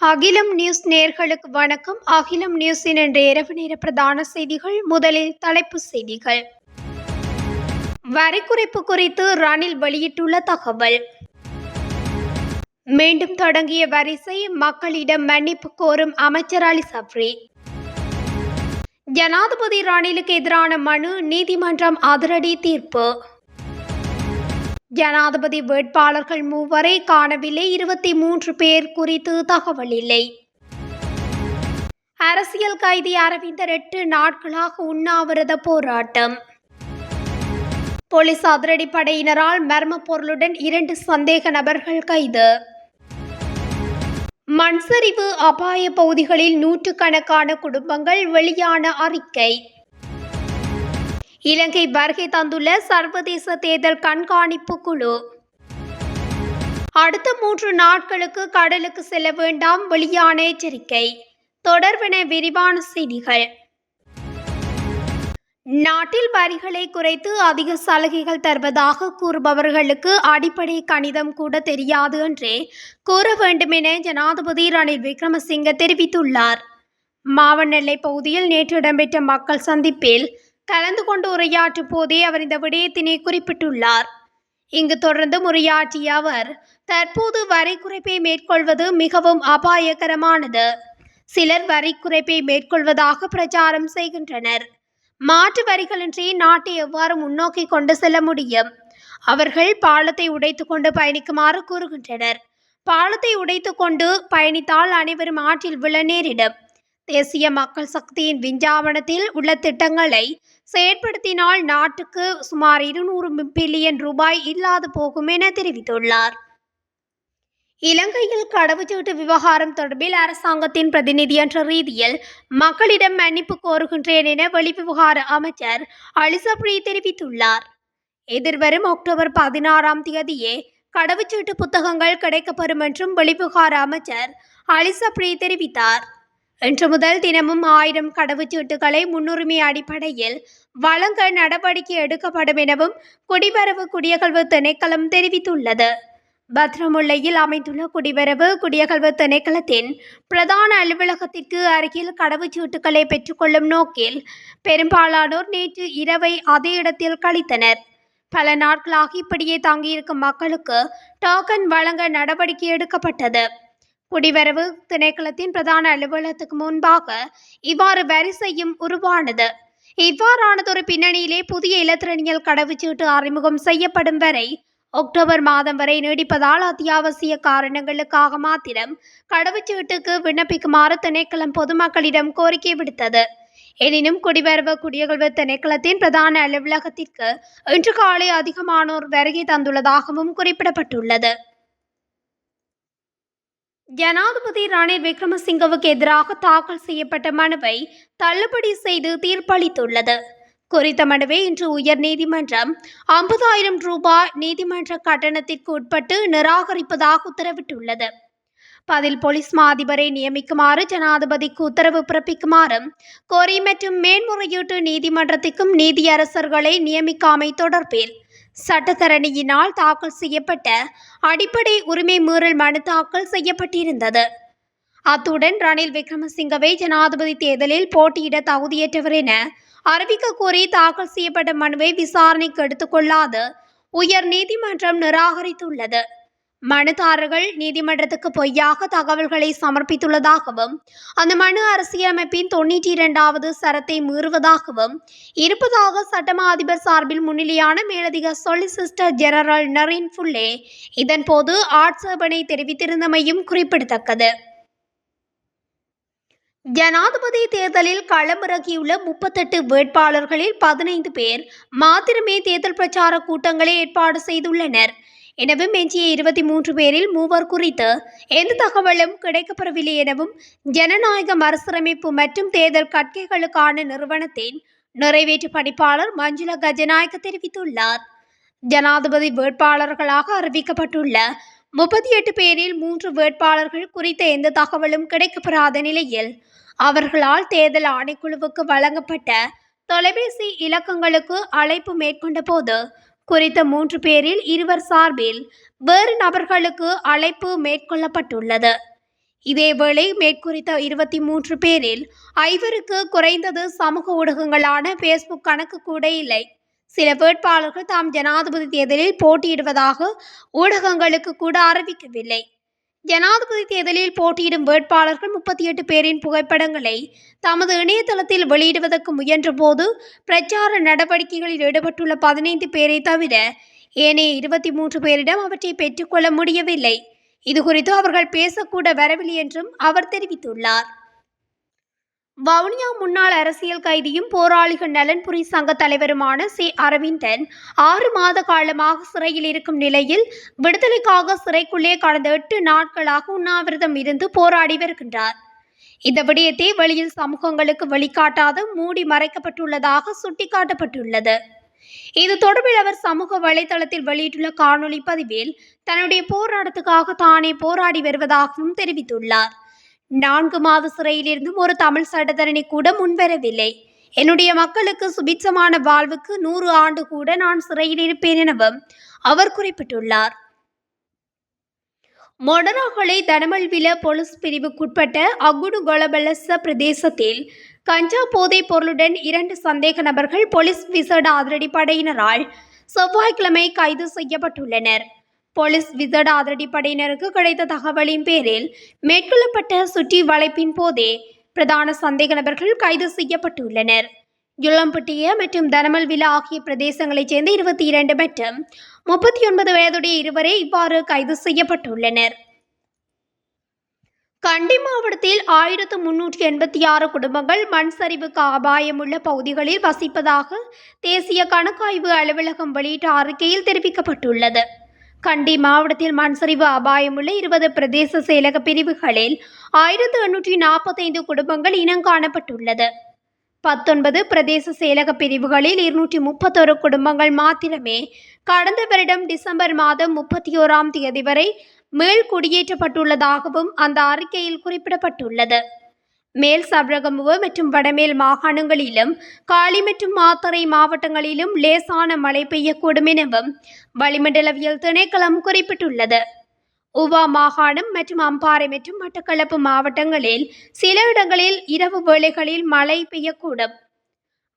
அகிலம் நியூஸ் நேயர்களுக்கு வணக்கம். அகிலம் நியூஸின் இன்றைய இரவு நேர பிரதான செய்திகள். முதலில் தலைப்புச் செய்திகள். வரி குறைப்பு குறித்து ரணில் வெளியிட்டுள்ள தகவல். மீண்டும் தொடங்கிய வரிசை, மக்களிடம் மன்னிப்பு கோரும் அமைச்சர் அலி சப்ரி. ஜனாதிபதி ரணிலுக்கு எதிரான மனு, நீதிமன்றம் அதிரடி தீர்ப்பு. ஜனாதிபதி வேட்பாளர்கள் மூவரை காணவில்லை, 23 பேர் குறித்து தகவல் இல்லை. அரசியல் கைதி அரவிந்தர் 8 நாட்களாக உண்ணாவிரத போராட்டம். போலீஸ் அதிரடிப்படையினரால் மர்ம பொருளுடன் 2 சந்தேக நபர்கள் கைது. மண்சரிவு அபாய பகுதிகளில் நூற்றுக்கணக்கான குடும்பங்கள், வெளியான அறிக்கை. இலங்கை வருகை தந்துள்ள சர்வதேச தேர்தல் கண்காணிப்பு குழு. அடுத்த 3 நாட்களுக்கு கடலுக்கு செல்ல வேண்டாம், வெளியான எச்சரிக்கை. தொடர்பென விரிவான செய்திகள். நாட்டில் வரிகளை குறைத்து அதிக சலுகைகள் தருவதாக கூறுபவர்களுக்கு அடிப்படை கணிதம் கூட தெரியாது என்றே கூற வேண்டும் என ஜனாதிபதி ரணில் விக்ரமசிங்க தெரிவித்துள்ளார். மாவனெல்லை பகுதியில் நேற்று இடம்பெற்ற மக்கள் சந்திப்பில் கலந்து கொண்டு உரையாற்றும் போதே அவர் இந்த விடயத்தினை குறிப்பிட்டுள்ளார். இங்கு தொடர்ந்து உரையாற்றிய அவர், தற்போது வரி குறைப்பை மேற்கொள்வது மிகவும் அபாயகரமானது. சிலர் வரி குறைப்பை மேற்கொள்வதாக பிரச்சாரம் செய்கின்றனர். மாற்று வரிகளின்றி நாட்டை எவ்வாறு முன்னோக்கி கொண்டு செல்ல முடியும்? அவர்கள் பாலத்தை உடைத்து கொண்டு பயணிக்குமாறு கூறுகின்றனர். பாலத்தை உடைத்து கொண்டு பயணித்தால் அனைவரும் ஆற்றில் விழ நேரிடும். தேசிய மக்கள் சக்தியின் விஞ்ஞாபனத்தில் உள்ள திட்டங்களை செயற்படுத்தினால் நாட்டுக்கு சுமார் 200 பில்லியன் ரூபாய் இல்லாது போகும் என தெரிவித்துள்ளார். இலங்கையில் கடவுச்சீட்டு விவகாரம் தொடர்பில் அரசாங்கத்தின் பிரதிநிதி என்ற ரீதியில் மக்களிடம் மன்னிப்பு கோருகின்றேன் என வெளிவிவகார அமைச்சர் அலி சப்ரி தெரிவித்துள்ளார். எதிர்வரும் அக்டோபர் 16ஆம் தேதியே கடவுச்சீட்டு புத்தகங்கள் கிடைக்கப்பெறும் என்றும் வெளிவிவகார அமைச்சர் அலி சப்ரி தெரிவித்தார். இன்று முதல் தினமும் 1000 கடவுச்சீட்டுகளை முன்னுரிமை அடிப்படையில் வழங்க நடவடிக்கை எடுக்கப்படும் எனவும் குடிவரவு குடியகல்வு திணைக்களம் தெரிவித்துள்ளது. பத்ரமுல்லையில் அமைந்துள்ள குடிவரவு குடியகல்வு திணைக்களத்தின் பிரதான அலுவலகத்திற்கு அருகில் கடவுச்சீட்டுகளை பெற்றுக்கொள்ளும் நோக்கில் பெரும்பாலானோர் நேற்று இரவை அதே இடத்தில் கழித்தனர். பல நாட்களாக இப்படியே தங்கியிருக்கும் மக்களுக்கு டோக்கன் வழங்க நடவடிக்கை எடுக்கப்பட்டது. குடிவரவு திணைக்களத்தின் பிரதான அலுவலகத்துக்கு முன்பாக இவ்வாறு வரிசையும் உருவானது. இவ்வாறானதொரு பின்னணியிலே புதிய இலத்திரனியல் கடவுச்சீட்டு அறிமுகம் செய்யப்படும் வரை அக்டோபர் மாதம் வரை நீடிப்பதால் அத்தியாவசிய காரணங்களுக்காக மாத்திரம் கடவுச்சீட்டுக்கு விண்ணப்பிக்குமாறு திணைக்களம் பொதுமக்களிடம் கோரிக்கை விடுத்தது. எனினும் குடிவரவு குடியகல்வு திணைக்களத்தின் பிரதான அலுவலகத்திற்கு இன்று காலை அதிகமானோர் வருகை தந்துள்ளதாகவும் குறிப்பிடப்பட்டுள்ளது. ஜனாதிபதி ரணில் விக்ரமசிங்கவுக்கு எதிராக தாக்கல் செய்யப்பட்ட மனுவை தள்ளுபடி செய்து தீர்ப்பளித்துள்ளது. குறித்த மனுவை இன்று உயர் நீதிமன்றம் 50,000 ரூபாய் நீதிமன்ற கட்டணத்திற்கு உட்பட்டு நிராகரிப்பதாக உத்தரவிட்டுள்ளது. பதில் போலீஸ் மாதிபரை நியமிக்குமாறு ஜனாதிபதிக்கு உத்தரவு பிறப்பிக்குமாறும் கோரி மற்றும் மேன்முறையீட்டு நீதிமன்றத்திற்கும் நீதியரசர்களை நியமிக்காமை தொடர்பில் சட்டத்தரணியினால் தாக்கல் செய்யப்பட்ட அடிப்படை உரிமை மீறல் மனு தாக்கல் செய்யப்பட்டிருந்தது. அத்துடன் ரணில் விக்ரமசிங்கவை ஜனாதிபதி தேர்தலில் போட்டியிட தகுதியற்றவர் என அறிவிக்க கோரி தாக்கல் செய்யப்பட்ட மனுவை விசாரணைக்கு எடுத்துக்கொள்ளாது உயர் நீதிமன்றம் நிராகரித்துள்ளது. மனுதாரர்கள் நீதிமன்றத்துக்கு பொய்யாக தகவல்களை சமர்ப்பித்துள்ளதாகவும் அந்த மனு அரசியலமைப்பின் 92வது சரத்தை மீறுவதாகவும் இருப்பதாக சட்டமா அதிபர் சார்பில் முன்னிலையான மேலதிக சொலிசிஸ்டர் ஜெனரல் நரீன் ஃபுல்லே இதன்போது ஆட்சேபனை தெரிவித்திருந்தமையும் குறிப்பிடத்தக்கது. ஜனாதிபதி தேர்தலில் களமிறங்கியுள்ள 38 வேட்பாளர்களில் 15 பேர் மாத்திரமே தேர்தல் பிரச்சார கூட்டங்களை ஏற்பாடு செய்துள்ளனர். எனவே எஞ்சிய 23 பேரில் 3 குறித்து எந்த தகவலும் கிடைக்கப்பெறவில்லை எனவும் ஜனநாயக மறுசீரமைப்பு மற்றும் தேர்தல் கட்கைகளுக்கான நிறுவனத்தின் நிறைவேற்று பணிப்பாளர் மஞ்சுள கஜநாயக்க தெரிவித்துள்ளார். ஜனாதிபதி வேட்பாளர்களாக அறிவிக்கப்பட்டுள்ள 38 பேரில் 3 வேட்பாளர்கள் குறித்த எந்த தகவலும் கிடைக்கப்பெறாத நிலையில் அவர்களால் தேர்தல் ஆணைக்குழுவுக்கு வழங்கப்பட்ட தொலைபேசி இலக்கங்களுக்கு அழைப்பு மேற்கொண்ட போது குறித்த 3 பேரில் 2 சார்பில் வேறு நபர்களுக்கு அழைப்பு மேற்கொள்ளப்பட்டுள்ளது. இதேவேளை மேற்குறித்த 23 பேரில் 5 குறைந்தது சமூக ஊடகங்களான ஃபேஸ்புக் கணக்கு கூட இல்லை. சில வேட்பாளர்கள் தாம் ஜனாதிபதி தேர்தலில் போட்டியிடுவதாக ஊடகங்களுக்கு கூட அறிவிக்கவில்லை. ஜனாதிபதி தேர்தலில் போட்டியிடும் வேட்பாளர்கள் 38 பேரின் புகைப்படங்களை தமது இணையதளத்தில் வெளியிடுவதற்கு முயன்றபோது பிரச்சார நடவடிக்கைகளில் ஈடுபட்டுள்ள 15 பேரை தவிர ஏனைய 23 பேரிடம் அவற்றை பெற்றுக்கொள்ள முடியவில்லை. இதுகுறித்து அவர்கள் பேசக்கூட வரவில்லை என்றும் அவர் தெரிவித்துள்ளார். வவுனியா முன்னாள் அரசியல் கைதியும் போராளிகள் நலன்புரி சங்க தலைவருமான சி. அரவிந்தன் 6 மாத காலமாக சிறையில் இருக்கும் நிலையில் விடுதலைக்காக சிறைக்குள்ளே கடந்த 8 நாட்களாக உண்ணாவிரதம் இருந்து போராடி வருகின்றார். இந்த விடயத்தை வெளியில் சமூகங்களுக்கு வெளிக்காட்டாது மூடி மறைக்கப்பட்டுள்ளதாக சுட்டிக்காட்டப்பட்டுள்ளது. இது தொடர்பில் அவர் சமூக வலைதளத்தில் வெளியிட்டுள்ள காணொலி பதிவில் தன்னுடைய போராட்டத்துக்காக தானே போராடி வருவதாகவும் தெரிவித்துள்ளார். 4 மாத சிறையிலிருந்தும் ஒரு தமிழ் சட்டத்தரணி கூட முன்வரவில்லை. என்னுடைய மக்களுக்கு சுபிட்சமான வாழ்வுக்கு 100 ஆண்டு கூட நான் சிறையில் இருப்பேன் எனவும் அவர் குறிப்பிட்டுள்ளார். மொனராகலை தனமல்வில போலீஸ் பிரிவுக்குட்பட்ட அகுடு கொலபலச பிரதேசத்தில் கஞ்சா போதைப் பொருளுடன் 2 சந்தேக நபர்கள் போலீஸ் விசேட அதிரடிப்படையினரால் செவ்வாய்க்கிழமை கைது செய்யப்பட்டுள்ளனர். போலீஸ் விசேட அதிரடிப்படையினருக்கு கிடைத்த தகவலின் பேரில் மேற்கொள்ளப்பட்ட சுற்றி வளைப்பின் போதே பிரதான சந்தேக நபர்கள் கைது செய்யப்பட்டுள்ளனர். யுளம்பட்டிய மற்றும் தனமல்வில ஆகிய பிரதேசங்களைச் சேர்ந்த 22 மற்றும் 39 வயதுடைய இருவரே இவ்வாறு கைது செய்யப்பட்டுள்ளனர். கண்டி மாவட்டத்தில் 1386 குடும்பங்கள் மண் சரிவுக்கு அபாயமுள்ள பகுதிகளில் வசிப்பதாக தேசிய கணக்காய்வு அலுவலகம் வெளியிட்ட அறிக்கையில் தெரிவிக்கப்பட்டுள்ளது. கண்டி மாவட்டத்தில் மண் சரிவு அபாயமுள்ள 20 பிரதேச செயலக பிரிவுகளில் 1845 குடும்பங்கள் இனங்காணப்பட்டுள்ளது. 19 பிரதேச செயலக பிரிவுகளில் 231 குடும்பங்கள் மாத்திரமே கடந்த வருடம் டிசம்பர் மாதம் 31ஆம் தேதி வரை மேல் குடியேற்றப்பட்டுள்ளதாகவும் அந்த அறிக்கையில் குறிப்பிடப்பட்டுள்ளது. மேல் சப்ரகமுவ மற்றும் வடமேல் மாகாணங்களிலும் காலி மற்றும் மாத்தறை மாவட்டங்களிலும் லேசான மழை பெய்யக்கூடும் எனவும் வளிமண்டலவியல் திணைக்களம் குறிப்பிட்டுள்ளது. உவா மாகாணம் மற்றும் அம்பாறை மற்றும் மட்டக்களப்பு மாவட்டங்களில் சில இடங்களில் இரவு வேளைகளில் மழை பெய்யக்கூடும்.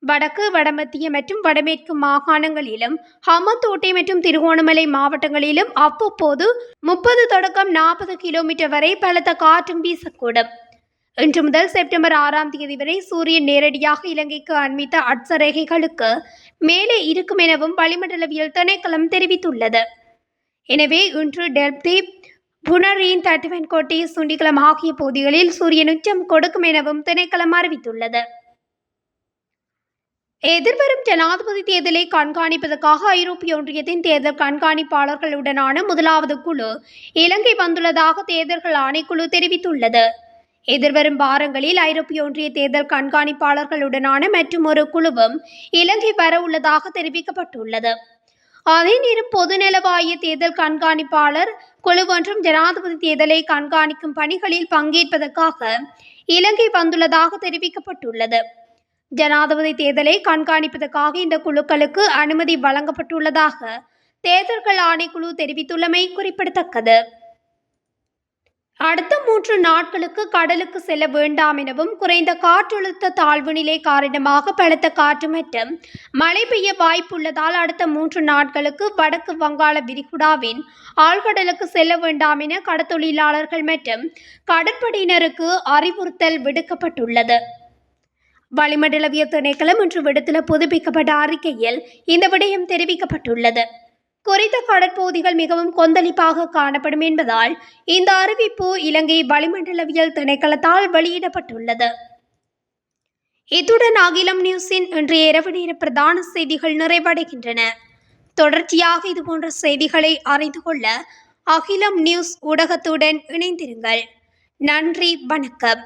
வடக்கு வடமத்திய மற்றும் வடமேற்கு மாகாணங்களிலும் ஹம்மந்தோட்டை மற்றும் திருகோணமலை மாவட்டங்களிலும் அவ்வப்போது 30 தொடக்கம் 40 கிலோமீட்டர் வரை பலத்த காற்றும் வீசக்கூடும். இன்று முதல் செப்டம்பர் 6ஆம் தேதி வரை சூரியன் நேரடியாக இலங்கைக்கு அண்மித்த அட்சரேகைகளுக்கு மேலே இருக்கும் எனவும் வளிமண்டலவியல் திணைக்களம் தெரிவித்துள்ளது. எனவே இன்று டெல்தீப், புனரின், தட்டுவன்கோட்டை, சுண்டிக்குளம் ஆகிய பகுதிகளில் சூரியன் உச்சம் கொடுக்கும் எனவும் திணைக்களம் அறிவித்துள்ளது. எதிர்வரும் ஜனாதிபதி தேர்தலை கண்காணிப்பதற்காக ஐரோப்பிய ஒன்றியத்தின் தேர்தல் கண்காணிப்பாளர்களுடனான முதலாவது குழு இலங்கை வந்துள்ளதாக தேர்தல்கள் ஆணைக்குழு தெரிவித்துள்ளது. எதிர்வரும் வாரங்களில் ஐரோப்பிய ஒன்றிய தேர்தல் கண்காணிப்பாளர்களுடனான மற்றும் ஒரு குழுவும் இலங்கை வர உள்ளதாக தெரிவிக்கப்பட்டுள்ளது. அதே நேரம் பொதுநலவாய தேர்தல் கண்காணிப்பாளர் குழு ஒன்றும் ஜனாதிபதி தேர்தலை கண்காணிக்கும் பணிகளில் பங்கேற்பதற்காக இலங்கை வந்துள்ளதாக தெரிவிக்கப்பட்டுள்ளது. ஜனாதிபதி தேர்தலை கண்காணிப்பதற்காக இந்த குழுக்களுக்கு அனுமதி வழங்கப்பட்டுள்ளதாக தேர்தல்கள் ஆணைக்குழு தெரிவித்துள்ளமை குறிப்பிடத்தக்கது. அடுத்த 3 நாட்களுக்கு கடலுக்கு செல்ல வேண்டாம் எனவும் குறைந்த காற்றழுத்த தாழ்வு நிலை காரணமாக பலத்த காற்று மற்றும் மழை பெய்ய வாய்ப்புள்ளதால் அடுத்த 3 நாட்களுக்கு வடக்கு வங்காள விரிகுடாவின் ஆழ்கடலுக்கு செல்ல வேண்டாம் என கடற்தொழிலாளர்கள் மற்றும் கடற்படையினருக்கு அறிவுறுத்தல் விடுக்கப்பட்டுள்ளது. வளிமண்டலவியல் திணைக்களம் இன்று விடுத்துள்ள புதுப்பிக்கப்பட்ட அறிக்கையில் இந்த விடயம் தெரிவிக்கப்பட்டுள்ளது. குறித்த கடற்பகுதிகள் மிகவும் கொந்தளிப்பாக காணப்படும் என்பதால் இந்த அறிவிப்பு இலங்கை வளிமண்டலவியல் திணைக்களத்தால் வெளியிடப்பட்டுள்ளது. இத்துடன் அகிலம் நியூஸின் இன்றைய இரவு நேர பிரதான செய்திகள் நிறைவடைகின்றன. தொடர்ச்சியாக இதுபோன்ற செய்திகளை அறிந்து கொள்ள அகிலம் நியூஸ் ஊடகத்துடன் இணைந்திருங்கள். நன்றி, வணக்கம்.